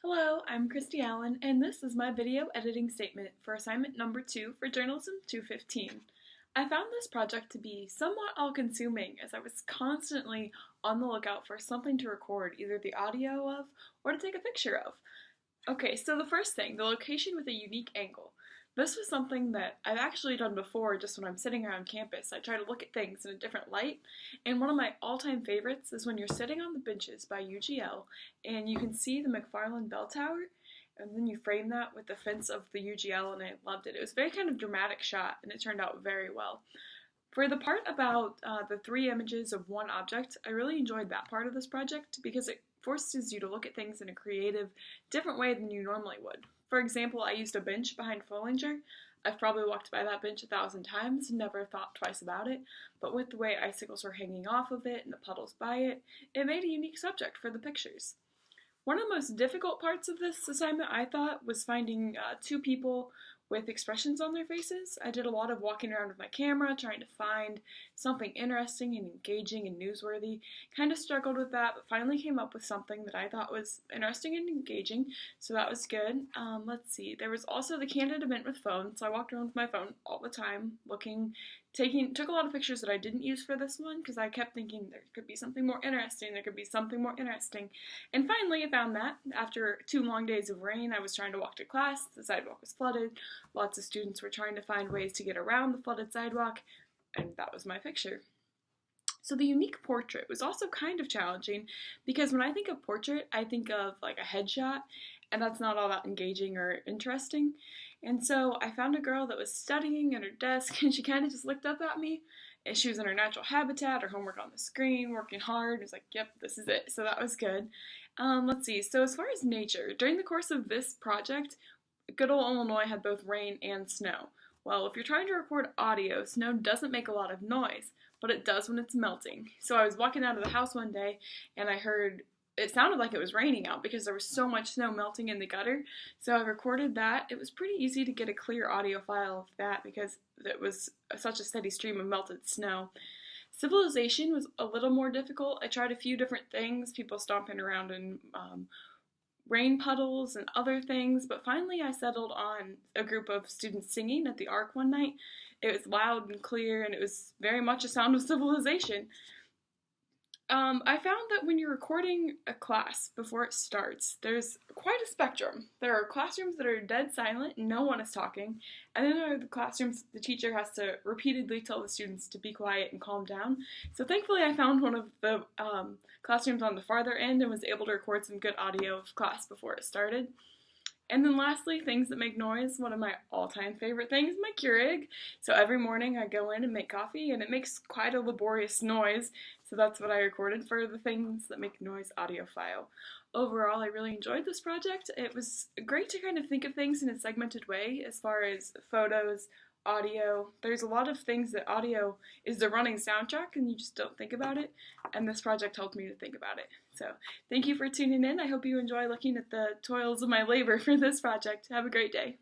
Hello, I'm Christy Allen, and this is my video editing statement for assignment number 2 for Journalism 215. I found this project to be somewhat all-consuming as I was constantly on the lookout for something to record either the audio of or to take a picture of. Okay, so the first thing, the location with a unique angle. This was something that I've actually done before just when I'm sitting around campus. I try to look at things in a different light, and one of my all-time favorites is when you're sitting on the benches by UGL and you can see the McFarland Bell Tower, and then you frame that with the fence of the UGL, and I loved it. It was a very kind of dramatic shot, and it turned out very well. For the part about the three images of one object, I really enjoyed that part of this project because it forces you to look at things in a creative, different way than you normally would. For example, I used a bench behind Follinger. I've probably walked by that bench 1,000 times, never thought twice about it, but with the way icicles were hanging off of it and the puddles by it, it made a unique subject for the pictures. One of the most difficult parts of this assignment, I thought, was finding two people with expressions on their faces. I did a lot of walking around with my camera, trying to find something interesting and engaging and newsworthy. Kind of struggled with that, but finally came up with something that I thought was interesting and engaging, so that was good. Let's see, there was also the candid event with phone, so I walked around with my phone all the time, took a lot of pictures that I didn't use for this one, because I kept thinking there could be something more interesting, and finally I found that. After 2 long days of rain, I was trying to walk to class, the sidewalk was flooded, lots of students were trying to find ways to get around the flooded sidewalk, and that was my picture. So the unique portrait was also kind of challenging because when I think of portrait, I think of like a headshot, and that's not all that engaging or interesting. And so I found a girl that was studying at her desk, and she kind of just looked up at me, and she was in her natural habitat, her homework on the screen, working hard. I was like, yep, this is it. So that was good. Let's see. So as far as nature, during the course of this project, good old Illinois had both rain and snow. Well, if you're trying to record audio, snow doesn't make a lot of noise, but it does when it's melting. So I was walking out of the house one day, and I heard it sounded like it was raining out because there was so much snow melting in the gutter. So I recorded that. It was pretty easy to get a clear audio file of that because it was such a steady stream of melted snow. Civilization was a little more difficult. I tried a few different things, people stomping around in rain puddles and other things, but finally I settled on a group of students singing at the Ark one night. It was loud and clear, and it was very much a sound of civilization. I found that when you're recording a class before it starts, there's quite a spectrum. There are classrooms that are dead silent, no one is talking, and then there are the classrooms the teacher has to repeatedly tell the students to be quiet and calm down. So thankfully I found one of the classrooms on the farther end and was able to record some good audio of class before it started. And then lastly, things that make noise. One of my all-time favorite things, my Keurig. So every morning I go in and make coffee, and it makes quite a laborious noise. So that's what I recorded for the things that make noise audio file. Overall, I really enjoyed this project. It was great to kind of think of things in a segmented way as far as photos, audio. There's a lot of things that audio is the running soundtrack and you just don't think about it, and this project helped me to think about it. So thank you for tuning in. I hope you enjoy looking at the toils of my labor for this project. Have a great day.